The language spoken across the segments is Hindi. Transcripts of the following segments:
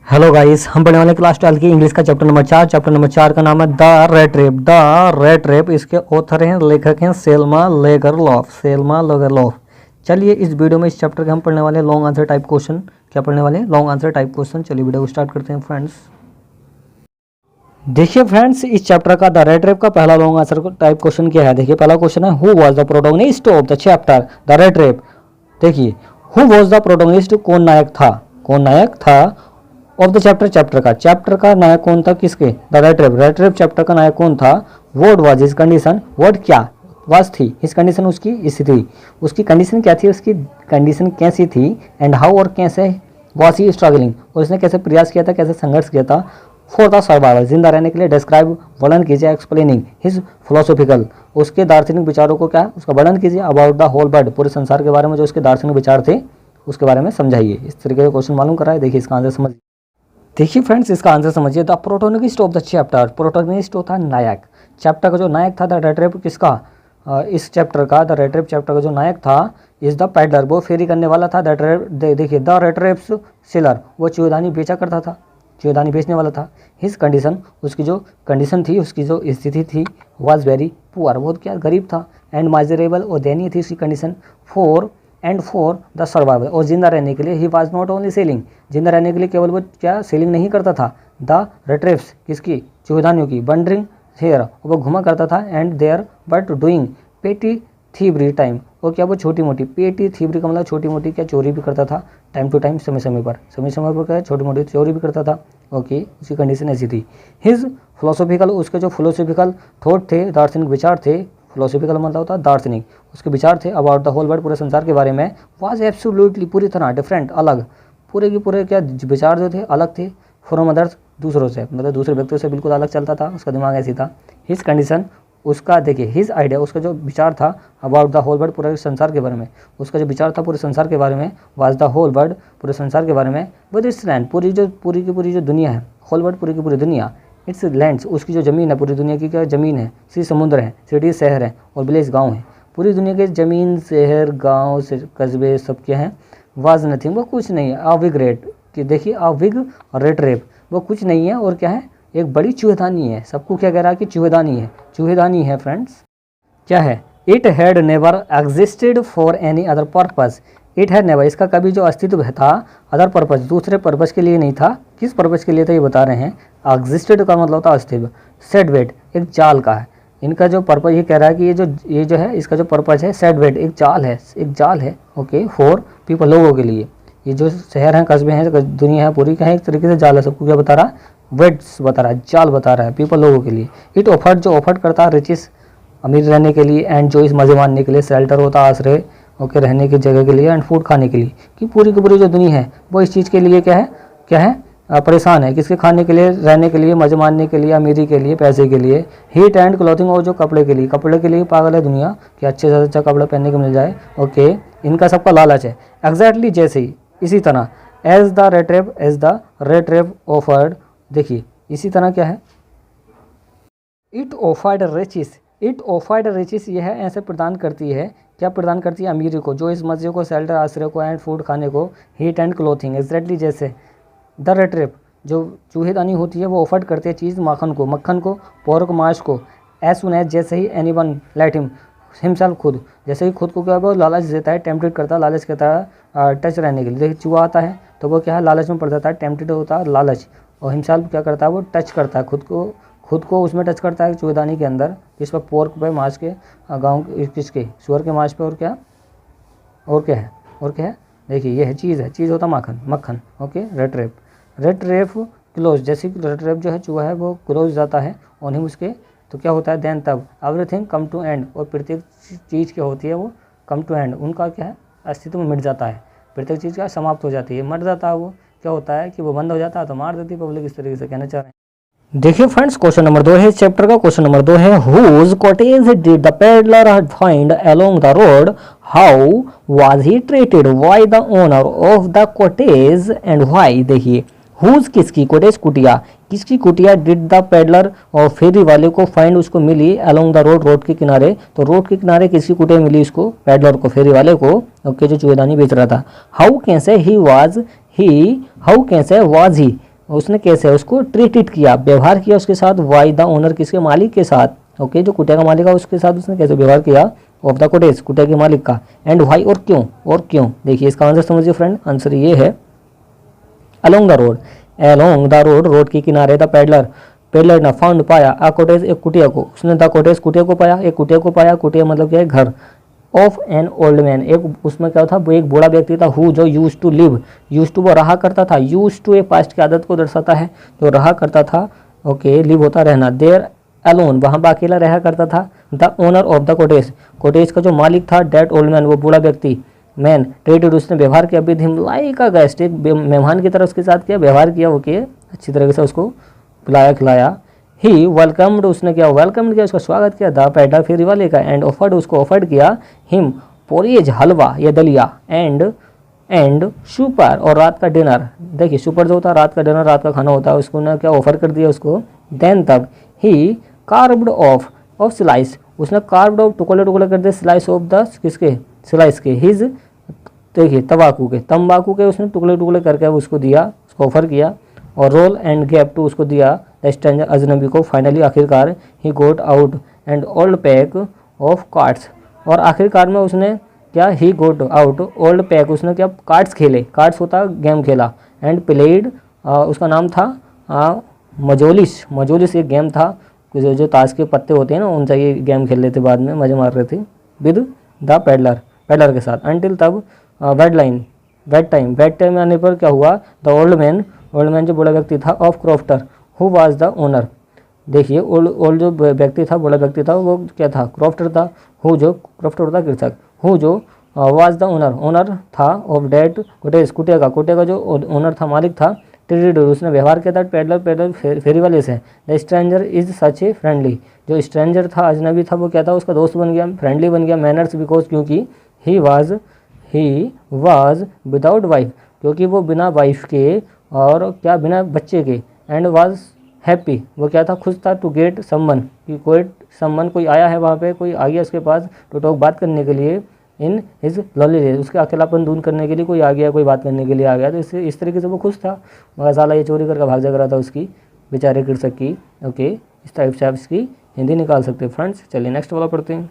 हेलो गाइस, हम पढ़ने वाले क्लास 12 की इंग्लिश का चैप्टर नंबर 4। चैप्टर नंबर 4 का नाम है the rate rape. The rate rape, इसके ऑथर हैं, लेखक हैं सेल्मा लेगरलॉफ। सेल्मा लेगरलॉफ। चलिए इस वीडियो में इस चैप्टर के हम पढ़ने वाले लॉन्ग आंसर टाइप क्वेश्चन। क्या पढ़ने वाले? Long answer type question. चलिए वीडियो को स्टार्ट करते हैं फ्रेंड्स। देखिए फ्रेंड्स, इस चैप्टर का द रेट रेप का पहला लॉन्ग आंसर टाइप क्वेश्चन क्या है। देखिए पहला क्वेश्चन है, who was the protagonist of the chapter the rate rape. देखिए हु वाज द प्रोटोगनिस्ट, कौन नायक था, कौन नायक था ऑफ द चैप्टर, चैप्टर का नायक कौन था, किसके? द रेट रेप चैप्टर का नायक कौन था? What was his condition, what क्या वाज थी, हिज कंडीशन उसकी स्थिति, उसकी कंडीशन क्या थी, उसकी कंडीशन कैसी थी, एंड हाउ और कैसे वाज ही स्ट्रगलिंग, और उसने कैसे प्रयास किया था, कैसे संघर्ष किया था फॉर द सर्वाइवल, जिंदा रहने के लिए। डिस्क्राइब, वर्णन कीजिए, एक्सप्लेनिंग हिज फिलोसॉफिकल, उसके दार्शनिक विचारों को क्या उसका वर्णन कीजिए। अबाउट द होल वर्ल्ड, पूरे संसार के बारे में जो उसके दार्शनिक विचार थे उसके बारे में समझाइए। इस तरीके का क्वेश्चन मालूम करा है। देखिए इसका आंसर समझिए। देखिए फ्रेंड्स, इसका आंसर समझिए। The protagonist of the chapter, protagonist होता है नायक। चैप्टर का जो नायक था द रेट रेप, किसका? इस चैप्टर का, द रेट रेप चैप्टर का जो नायक था इज द पैडलर, वो फेरी करने वाला था। देखिए द रेट रेप्स सेलर, वो चूहेदानी बेचा करता था, चूहेदानी बेचने वाला था। हिज कंडीशन, उसकी जो कंडीशन थी, उसकी जो स्थिति थी, वाज वेरी पुअर, बहुत क्या गरीब था। एंड माइजरेबल, और दयनीय थी उसकी कंडीशन। फॉर द सर्वाइवल, और जिंदा रहने के लिए। He was not only selling, जिंदा रहने के लिए केवल वो क्या सेलिंग नहीं करता था। द रेट्रेप्स, किसकी? चूहेदानियों की। वंडरिंग हेयर, वो घुमा करता था। एंड देयर बट डूइंग पेटी थीवरी टाइम, वो क्या वो छोटी मोटी, पेटी थीवरी का मतलब छोटी मोटी क्या चोरी भी करता था टाइम टू टाइम, समय समय पर क्या छोटी मोटी चोरी भी करता था। ओके, उसकी कंडीशन ऐसी थी। हिज फिलोसॉफिकल, उसके जो फिलोसॉफिकल थॉट थे, दार्शनिक विचार थे, फिलोसॉफिकल मतलब होता है दार्शनिक, उसके विचार थे अबाउट द होल वर्ल्ड, पूरे संसार के बारे में। वाज एब्सोल्युटली, पूरी तरह डिफरेंट, अलग, पूरे के पूरे क्या विचार जो थे अलग थे। फ्रॉम अदर्स, दूसरों से, मतलब दूसरे व्यक्तियों से बिल्कुल अलग चलता था, उसका दिमाग ऐसी था। हिज कंडीशन, उसका देखिए हिज आइडिया, उसका जो विचार था अबाउट द होल वर्ल्ड, पूरे संसार के बारे में, उसका जो विचार था पूरे संसार के बारे में। वाज द होल वर्ल्ड, पूरे संसार के बारे में। विद इट्स लैंड, पूरी की पूरी जो दुनिया है, होल वर्ल्ड पूरी की पूरी दुनिया। इट्स लैंड्स, उसकी जो ज़मीन है, पूरी दुनिया की क्या ज़मीन है। सी समुद्र है, सिटी शहर है, और विलेज गांव है। पूरी दुनिया के ज़मीन, शहर, गांव, कस्बे सब क्या हैं? वाज नथिंग, वो कुछ नहीं है। अ बिग रेट, कि देखिए अ बिग रेट रेप, वो कुछ नहीं है और क्या है? एक बड़ी चूहेदानी है। सबको क्या कह रहा है कि चूहेदानी है, चूहेदानी है फ्रेंड्स। क्या है? It had never existed for any other purpose, it had never, इसका कभी जो अस्तित्व था अदर पर्पज़, दूसरे पर्पज़ के लिए नहीं था। किस पर्पज़ के लिए था ये बता रहे हैं। एग्जिस्टेड का मतलब होता है अस्तित्व। सेड वेट, एक चाल का है। इनका जो पर्पज़ ये कह रहा है कि ये जो है इसका जो पर्पज़ है सेड वेट, एक चाल है, एक जाल है। ओके, फॉर पीपल, लोगों के लिए। ये जो शहर हैं, कस्बे हैं, दुनिया है पूरी, का है एक तरीके से जाल है। सबको क्या बता रहा है? वेट्स बता रहा है, जाल बता रहा है, पीपल, लोगों के लिए। इट ऑफर्ड, जो ऑफर्ड करता है रिचिस, अमीर रहने के लिए। एंड जो इस मज़े मारने के लिए, शेल्टर होता है आश्रय, ओके, रहने की जगह के लिए। एंड फूड खाने के लिए, कि पूरी की पूरी जो दुनिया है वो इस चीज़ के लिए क्या है परेशान है। किसके? खाने के लिए, रहने के लिए, मजे मारने के लिए, अमीरी के लिए, पैसे के लिए। हीट एंड क्लॉथिंग, और जो कपड़े के लिए, कपड़े के लिए पागल है दुनिया कि अच्छे से अच्छा कपड़ा पहनने को मिल जाए। ओके, इनका सबका लालच है। एग्जैक्टली जैसे ही, इसी तरह, as the rate rep offered, देखिए इसी तरह क्या है? इट ऑफर्ड रिचिस, यह ऐसे प्रदान करती है। क्या प्रदान करती है? अमीरी को, जो इस मजे को, शेल्टर आश्रय को, एंड फूड खाने को। हीट एंड क्लोथिंग, एग्जैक्टली जैसे द रेट रेप, जो चूहेदानी होती है वो ऑफर्ड करती है चीज़, मक्खन को, पोर्क मांस को। एज सुन एज, जैसे ही, एनी वन लेट हिमसेल्फ, खुद, जैसे ही खुद को क्या वो लालच देता है, टेम्पटेड करता है, लालच करता है टच रहने के लिए। देखिए चूहा आता है तो वो क्या है? लालच में पड़ जाता है, टेम्पटेड होता है, लालच। और हिमसेल्फ क्या करता है? वो टच करता है खुद को उसमें टच करता है चूहेदानी के अंदर। किस पर? पोर्क पे, मांस के, गाँव किसके? सुअर के मांस पे। और क्या है? देखिए ये है चीज़ होता मक्खन। ओके, रेट रेप क्लोज, जैसे रेट रेप जो है चूहा है वो क्लोज जाता है और नहीं उसके, तो क्या होता है? देन तब एवरीथिंग कम टू एंड, और प्रत्येक चीज़ क्या होती है वो कम टू एंड, उनका क्या है? अस्तित्व मिट जाता है। प्रत्येक चीज़ क्या समाप्त हो जाती है, मर जाता है वो। क्या होता है कि वो बंद हो जाता है तो मार देती है पब्लिक, इस तरीके से कहना चाह रहे हैं। देखिए फ्रेंड्स, क्वेश्चन नंबर 2 है इस चैप्टर का। क्वेश्चन नंबर 2 है, whose cottage did the peddler find along the road, how was he treated, why the owner of the cottage and why. देखिए हुज, किसकी? कॉटेज, कुटिया, किसकी कुटिया? डिड द पेडलर, और फेरी वाले को, फाइंड, उसको मिली, अलोंग द रोड, रोड के किनारे। तो रोड के किनारे किसकी कुटिया मिली उसको? पेडलर को, फेरी वाले को, ओके, जो चूहेदानी बेच रहा था। हाउ कैसे वाज ही उसने कैसे उसको ट्रीटेड किया, व्यवहार किया उसके साथ, वाई द ओनर किसके, मालिक के साथ। ओके, जो कुटिया का मालिक है उसके साथ उसने कैसे व्यवहार किया, ऑफ द कॉटेज, कुटिया के मालिक का। एंड वाई, और क्यों, और क्यों। देखिए इसका आंसर समझिए फ्रेंड, आंसर ये है along the road, along the road, road के किनारे द पेडलर, पेडलर ने फाउंड पाया, अ कॉटेज, एक कुटिया को, उसने द कॉटेज, कुटिया को पाया, एक कुटिया को पाया, कुटिया मतलब क्या है, घर। ऑफ एन ओल्ड मैन, एक उसमें क्या था, वो एक बूढ़ा व्यक्ति था, हु जो used to live, used to वो रहा करता था, यूज टू एक पास्ट की आदत को दर्शाता है, जो रहा करता था। ओके, लिव होता रहना, देर अलोन, वहाँ पर अकेला रहा करता था। The owner of the cottage, cottage का जो मालिक था, डेट ओल्ड मैन, वो बूढ़ा व्यक्ति, मैन ट्रीटेड, उसने व्यवहार किया, with him like a guest, एक मेहमान की तरह उसके साथ किया, व्यवहार किया, ओके, अच्छी तरीके से उसको पिलाया खिलाया। ही वेलकम्ड, उसने क्या वेलकम किया, उसका स्वागत किया, द पैडलर फेरी वाले का। एंड ऑफर्ड, उसको ऑफर्ड किया, हिम पोरिएज, हलवा या दलिया, एंड सुपर, और रात का डिनर। देखिए सुपर जो होता है रात का डिनर, रात का खाना होता है, उसको ना क्या ऑफर कर दिया उसको। देन तब ही कार्ब्ड ऑफ स्लाइस, उसने कार्ब्ड ऑफ, टुकड़े टुकड़े कर दिए, स्लाइस ऑफ द, किसके, स्लाइस के, हिज, देखिए तंबाकू के उसने टुकड़े टुकड़े करके उसको दिया, उसको ऑफर किया। और रोल एंड गैप टू, उसको दिया द स्ट्रेंजर, अजनबी को। फाइनली, आखिरकार, he got out and old pack of cards, और आखिरकार में उसने क्या, he got out old pack, उसने क्या कार्ड्स खेले, कार्ड्स होता गेम खेला। एंड प्लेड, उसका नाम था मजोलिस एक गेम था, जो ताश के पत्ते होते हैं ना, उनसे ये गेम खेल रहे थे, बाद में मजे मार रहे थे विद द पेडलर के साथ। अनटिल तब बेड टाइम आने पर क्या हुआ, द ओल्ड मैन जो बड़ा व्यक्ति था, of crofter, who was the owner. देखिए ओल्ड जो व्यक्ति था, बड़ा व्यक्ति था, वो क्या था, क्रॉफ्टर था, हु जो क्रॉफ्टर होता कृषक, हु जो वाज द ओनर था ऑफ डेट कॉटेज, कुटिया का जो ओनर था, मालिक था। ट्रीटेड, उसने व्यवहार किया था पेडलर फेरी वाले से। The stranger is such a friendly, जो स्ट्रेंजर था, अजनबी था, वो क्या था, उसका दोस्त बन गया, फ्रेंडली बन गया। मैनर्स, बिकॉज, क्योंकि ही वाज विदाउट वाइफ, क्योंकि वो बिना वाइफ के, और क्या, बिना बच्चे के। एंड वाज हैप्पी, वो क्या था, खुश था, टू गेट समवन, कि कोई आया है वहाँ पे, कोई आ गया उसके पास, टू टॉक, बात करने के लिए। इन हिज लॉलीनेस, उसके अकेलापन दूर करने के लिए कोई आ गया, कोई बात करने के लिए आ गया, तो इससे इस तरीके से वो खुश था। मगर साला ये चोरी करके भाग जा रहा था उसकी, बेचारे कृषक की। ओके, इस टाइप से आप इसकी हिंदी निकाल सकते हैं फ्रेंड्स। चलिए नेक्स्ट वाला पढ़ते हैं।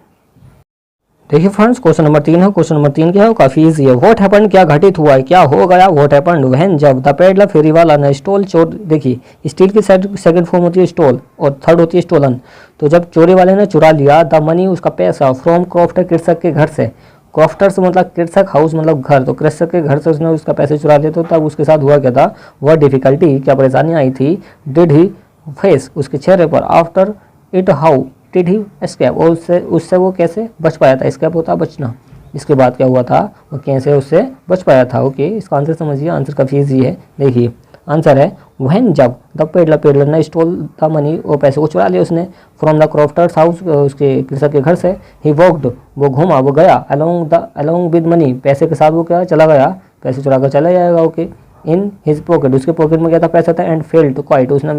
देखिए फ्रेंड्स, क्वेश्चन नंबर 3 है। क्वेश्चन नंबर 3 क्या है, काफी इजी है। व्हाट हैपेंड, क्या घटित हुआ है, क्या हो गया, व्हाट हैपेंड व्हेन, जब, द पेडलर फेरी वाला ने स्टोल, चोर, देखिए स्टील की सेकंड फॉर्म होती है स्टोल, और थर्ड होती है स्टोलन। तो जब चोरी वाले ने चुरा लिया, द मनी, उसका पैसा, फ्रॉम क्रॉफ्टर, कृषक के घर से। क्रॉफ्टर्स मतलब कृषक, हाउस मतलब घर, तो कृषक के घर से उसने उसका पैसे चुरा लिए। तो तब उसके साथ हुआ क्या था, वह डिफिकल्टी, क्या परेशानी आई थी, डिड ही फेस, उसके चेहरे पर, after it, how did he escape, और उससे वो कैसे बच पाया था, एस्केप होता बचना, इसके बाद क्या हुआ था, वो कैसे उससे बच पाया था। ओके, इसका आंसर समझिए, आंसर काफ़ी ईजी है। देखिए आंसर है व्हेन, जब, द पेडलर ने स्टोल द मनी, वो पैसे को चुरा लिया उसने, फ्रॉम द क्रॉफ्टर्स हाउस, उसके कृषक के घर से। ही वॉकड, वो घूमा, वो गया, अलोंग विद मनी, पैसे के साथ वो क्या चला गया, पैसे चुरा कर चला जाएगा। ओके, इन हिज पॉकेट, उसके पॉकेट में क्या था, पैसा था। एंड फेल्ट क्वाइट, उसने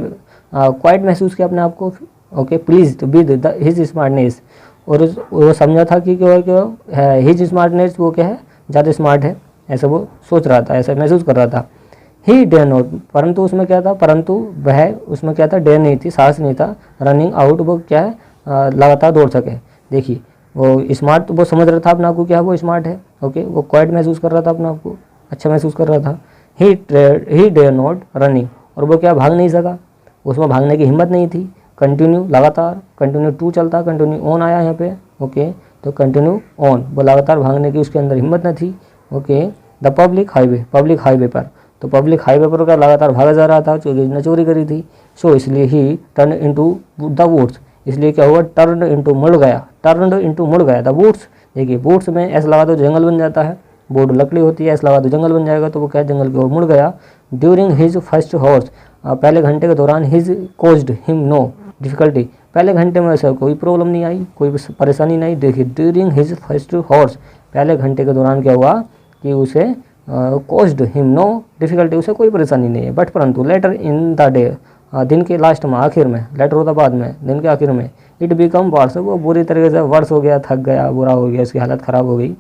क्वाइट महसूस किया अपने आप को, okay, pleased with his smartness, और वो समझा था कि हिज स्मार्टनेस, वो क्या है, ज़्यादा स्मार्ट है, ऐसा वो सोच रहा था, ऐसा महसूस कर रहा था। ही डेयर नॉट, परंतु उसमें क्या था, वह उसमें क्या था, डेयर नहीं थी, साहस नहीं था। रनिंग आउट, वो क्या है, लगातार दौड़ सके। देखिए वो स्मार्ट, वो समझ रहा था अपने आप को क्या वो स्मार्ट है। ओके, वो क्वाइट महसूस कर रहा था अपने आप को, अच्छा महसूस कर रहा था। ही डेयर नॉट रनिंग, और वो क्या भाग नहीं सका, उसमें भागने की हिम्मत नहीं थी। कंटिन्यू, लगातार, कंटिन्यू टू चलता, कंटिन्यू ऑन आया यहाँ पे। ओके, तो कंटिन्यू ऑन, वो लगातार भागने की उसके अंदर हिम्मत न थी। ओके, द पब्लिक हाईवे पर, तो पब्लिक हाईवे पर क्या लगातार भागा जा रहा था, ने चोरी करी थी। सो इसलिए he turn into the woods, इसलिए क्या हुआ, टर्न इनटू मुड़ गया द वुड्स। देखिए वुड्स में ऐसा लगा तो जंगल बन जाता है, बोर्ड लकड़ी होती है, ऐसा लगा तो जंगल बन जाएगा, तो वो क्या जंगल की ओर मुड़ गया। ड्यूरिंग हिज फर्स्ट हॉर्स, पहले घंटे के दौरान, his caused him no difficulty, पहले घंटे में ऐसा कोई प्रॉब्लम नहीं आई, कोई परेशानी नहीं। देखिए ड्यूरिंग हिज फर्स्ट हॉर्स, पहले घंटे के दौरान क्या हुआ कि उसे कोज्ड हिम नो डिफिकल्टी, उसे कोई परेशानी नहीं है। बट परंतु लेटर इन द डे, दिन के लास्ट में, आखिर में, लेटर होता बाद में, दिन के आखिर में, इट बिकम वर्स, वो बुरी तरीके से वर्स हो गया, थक गया, बुरा हो गया, उसकी हालत ख़राब हो गई।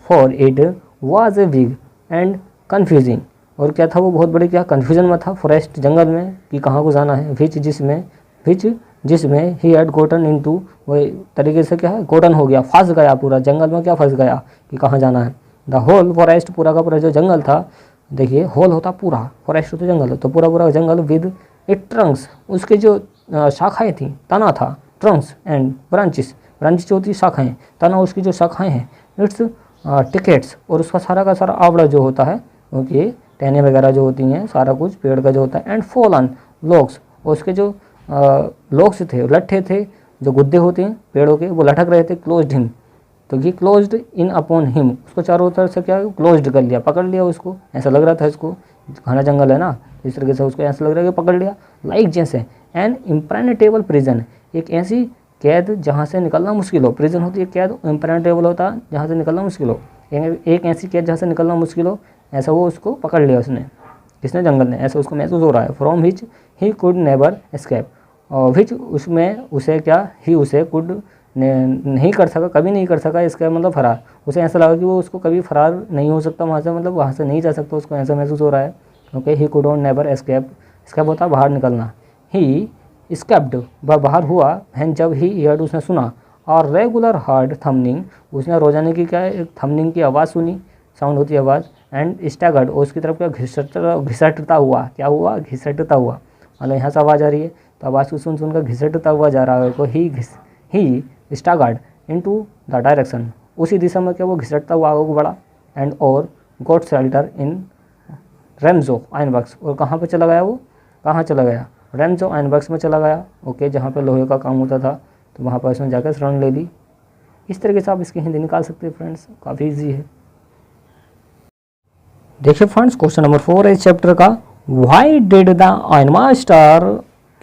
For it was a big and confusing, और क्या था वो बहुत बड़ी क्या कन्फ्यूजन में था फॉरेस्ट जंगल में कि कहाँ को जाना है, विच जिसमें ही हैड गोटन इनटू, वही तरीके से क्या है गोटन हो गया, फंस गया पूरा जंगल में, क्या फंस गया कि कहाँ जाना है। द होल फॉरेस्ट, पूरा का पूरा जो जंगल था, देखिए होल होता पूरा, फॉरेस्ट तो जंगल, तो पूरा पूरा जंगल विद इट ट्रंक्स, उसके जो शाखाएं थी, तना था, ट्रंक्स एंड ब्रांचेस, ब्रांचेस जो होती शाखाएं, तना उसकी जो शाखाएं हैं, इट्स टिकेट्स, और उसका सारा का सारा आवड़ा जो होता है, क्योंकि टहने वगैरह जो होती हैं, सारा कुछ पेड़ का जो होता है, एंड फॉलन लॉक्स, उसके जो लॉक्स थे, लट्ठे थे, जो गुद्दे होते हैं पेड़ों के, वो लटक रहे थे, क्लोज्ड हिम, तो ये क्लोज्ड इन अपॉन हिम, उसको चारों तरफ से क्या क्लोज्ड कर लिया, पकड़ लिया उसको, ऐसा लग रहा था इसको, घना जंगल है ना, इस तरीके से उसको ऐसा लग रहा है कि पकड़ लिया, लाइक जैसे एन इम्प्रेनेटेबल प्रिजन, एक ऐसी कैद जहाँ से निकलना मुश्किल हो, प्रिजन होती है कैद, इम्प्रेनेटेबल होता है जहाँ से निकलना मुश्किल हो, एक ऐसी कैद जहाँ से निकलना मुश्किल हो, ऐसा वो उसको पकड़ लिया उसने, किसने, जंगल ने, ऐसा उसको महसूस हो रहा है। From which he could never escape, और विच उसमें उसे क्या, ही उसे कुड नहीं कर सका, कभी नहीं कर सका, इसका मतलब फरार, उसे ऐसा लगा कि वो उसको कभी फरार नहीं हो सकता वहाँ से, मतलब वहाँ से नहीं जा सकता, उसको ऐसा महसूस हो रहा है। Okay, he could never escape, escape होता है बाहर निकलना, ही स्केप्ड, वह बाहर हुआ, हैन जब ही हर्ड, उसने सुना, और रेगुलर हार्ड थंबनिंग, उसने रोजाने की क्या एक थंबनिंग की आवाज़ सुनी, साउंड होती है आवाज़, एंड स्टैगर्ड, और उसकी तरफ क्या घिसटता हुआ, क्या हुआ, घिसटता हुआ, मतलब यहाँ से आवाज़ आ रही है, तो आवाज़ को सुन सुनकर घिसटता हुआ जा रहा है, को ही स्टैगर्ड इनटू द डायरेक्शन, उसी दिशा में क्या वो घिसटता हुआ आगे बढ़ा, एंड और गॉट शेल्टर इन रेम्जो आयनबक्स, और कहाँ पे चला गया वो, कहाँ चला गया, रेम्जो आयनबक्स में चला गया। ओके, जहाँ पे लोहे का काम होता था, तो वहाँ पर उसने जाकर शरण ले ली। इस तरीके से आप इसकी हिंदी निकाल सकते हैं फ्रेंड्स, काफ़ी ईजी है। देखिए फ्रेंड्स, क्वेश्चन नंबर 4 है इस चैप्टर का, why did the iron master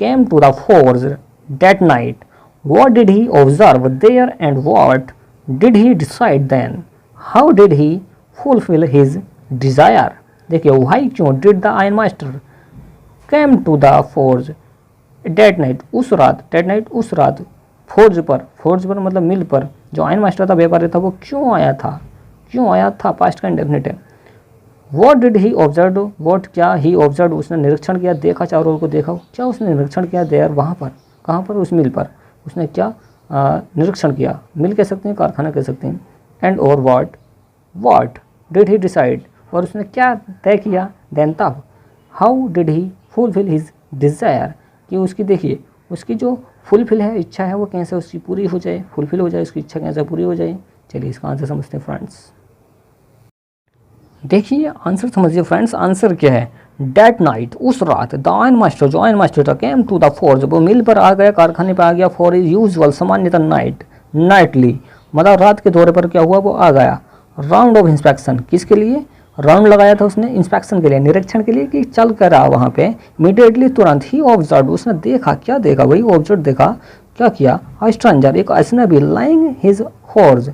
came to the forge that night, what did he observe there and what did he decide then, how did he fulfill his desire। देखिए why क्यों, did the iron master came to the forge that night, उस रात, that night उस रात, फोर्ज पर मतलब मिल पर, जो आयन मास्टर था, व्यापारी था, वो क्यों आया था, पास्ट का इंडेफिनिट है। What did he observe, what क्या ही ऑब्जर्व, उसने निरीक्षण किया, देखा चारों ओर को देखा, क्या उसने निरीक्षण किया देयर, वहाँ पर, कहाँ पर, उस मिल पर उसने क्या निरीक्षण किया, मिल कह सकते हैं, कारखाना कह सकते हैं, एंड और व्हाट डिड ही डिसाइड, और उसने क्या तय किया, देन तब, how did he fulfil his desire, कि उसकी देखिए उसकी जो फुलफिल है इच्छा है, वो कैसे उसकी पूरी हो जाए, फुलफिल हो जाए, उसकी इच्छा कैसे पूरी हो जाए। चलिए इसका आंसर समझते हैं फ्रेंड्स। देखिए आंसर समझिए फ्रेंड्स, आंसर क्या है, डेट नाइट, उस रात, द आयन मास्टर, जो आयन मास्टर था, केम टू द फोर्ज, वो मिल पर आ गया, कारखाने पर आ गया, फॉर इज यूजुअल, सामान्यतः नाइटली, मतलब रात के दौरे पर क्या हुआ, वो आ गया, राउंड ऑफ इंस्पेक्शन, किसके लिए, राउंड लगाया था उसने इंस्पेक्शन के लिए, निरीक्षण के लिए, कि चल कर रहा वहाँ पे, इमीडिएटली तुरंत ही ऑब्जर्व, उसने देखा, क्या देखा, वही ऑब्जर्व देखा, क्या किया, अ स्ट्रेंजर, एक अजनबी, लाइंग हिज हॉर्स,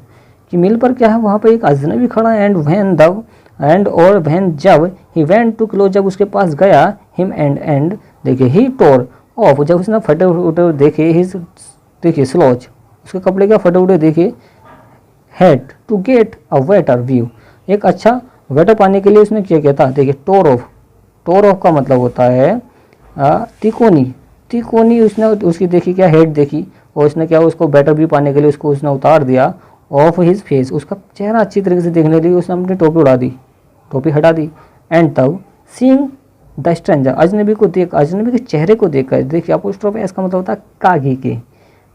कि मिल पर क्या है, वहाँ पर एक अजनबी खड़ा है, एंड और वैन जब ही वेंट टू क्लोज, जब उसके पास गया, हिम एंड देखिए ही टोर ऑफ, जब उसने फटे उठे देखे, हिज देखिए स्लोच, उसके कपड़े क्या फटे उठे देखे, head to get a better view, एक अच्छा वेटर पाने के लिए उसने क्या किया था, देखिए टोर ऑफ का मतलब होता है तिकोनी, उसने उसकी देखी क्या, हेड देखी, और उसने क्या उसको बेटर व्यू पाने के लिए उसको उसने उतार दिया, ऑफ हिज फेस, उसका चेहरा अच्छी तरीके से देखने के लिए उसने अपनी टोपी उड़ा दी, टोपी हटा दी, एंड तब सीइंग द स्ट्रेंजर, अजनबी को देख, अजनबी के चेहरे को देखकर, देखिए अपोस्ट्रोफ इसका मतलब होता है कागी के,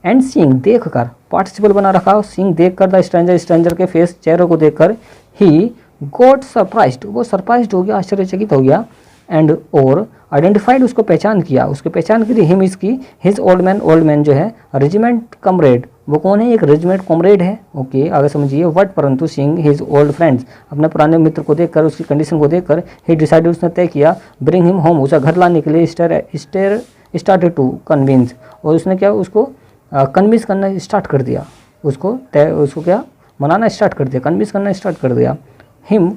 एंड सीइंग देख कर, पार्टिसिपल बना रखा हो, सीइंग देख कर, द स्ट्रेंजर के फेस, चेहरे को देखकर, ही गॉट सरप्राइज्ड, वो सरप्राइज्ड हो गया, आश्चर्यचकित हो गया, एंड और आइडेंटिफाइड, उसको पहचान किया, उसकी पहचान करी, हिम इसकी, हिज ओल्ड मैन जो है, रेजिमेंट कमरेड, वो कौन है, एक रेजिमेंट कॉमरेड है। ओके आगे समझिए, वट परंतु सिंह हिज ओल्ड फ्रेंड्स, अपने पुराने मित्र को देखकर, उसकी कंडीशन को देखकर, ही डिसाइडेड, उसने तय किया, ब्रिंग हिम होम, उसे घर लाने के लिए, स्टार्टेड टू कन्विंस, और उसने क्या उसको कन्विंस करना स्टार्ट कर दिया, उसको क्या मनाना स्टार्ट कर दिया, कन्विंस करना स्टार्ट कर दिया, हिम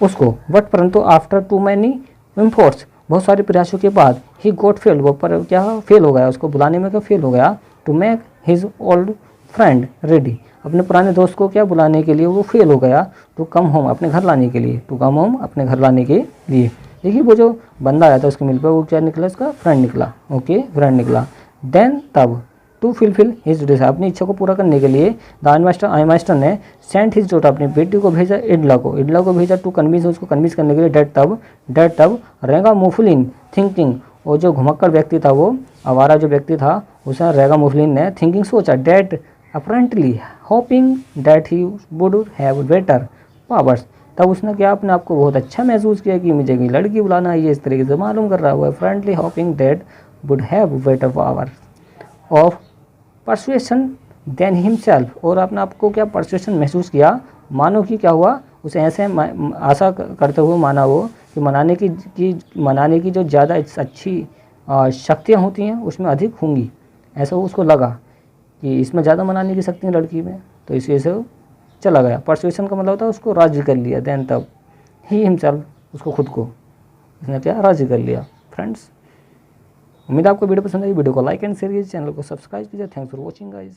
उसको, बट परंतु आफ्टर टू मैनी एफर्ट्स, बहुत सारे प्रयासों के बाद, ही गॉट फेल, वो पर क्या फेल हो गया, उसको बुलाने में क्या फेल हो गया, to make his old friend ready, अपने पुराने दोस्त को क्या बुलाने के लिए वो फेल हो गया, टू कम होम अपने घर लाने के लिए, टू कम होम अपने घर लाने के लिए। देखिए वो जो बंदा आया था उसके मिल पे वो क्या निकला, उसका फ्रेंड निकला, ओके फ्रेंड निकला। देन तब टू फुलफिल हिज डिज़ायर, अपनी इच्छा को पूरा करने के लिए द आई मास्टर ने सेंट हिज डॉटर, अपनी बेटी को भेजा, इडला को भेजा टू कन्विंस, उसको कन्विंस करने के लिए। डेट तब रेगा मुफलिन थिंकिंग, वो जो घुमक्कड़ व्यक्ति था, वो आवारा जो व्यक्ति था, उसे रेगा मुफलिन ने थिंकिंग सोचा, that apparently hoping that he would have better powers, तब उसने क्या अपने आप को बहुत अच्छा महसूस किया कि मुझे कोई लड़की बुलाना है, ये इस तरीके से मालूम कर रहा हुआ है। Friendly hoping that would have better power of persuasion than himself, और अपने आप को क्या परसुएशन महसूस किया, मानो कि क्या हुआ, उसे ऐसे आशा करते हुए माना वो कि मनाने की जो ज़्यादा अच्छी शक्तियाँ होती हैं उसमें अधिक होंगी, ऐसा उसको लगा कि इसमें ज़्यादा मनाने की शक्तियाँ लड़की में, तो इसी से वो चला गया। परसुएशन का मतलब होता है उसको राजी कर लिया। देन तब ही हिमसेल्फ, उसको खुद को इसने क्या राजी कर लिया। फ्रेंड्स, उम्मीद है आपको वीडियो पसंद आई, वीडियो को लाइक एंड शेयर कीजिए, चैनल को सब्सक्राइब कीजिए। Thanks for watching guys.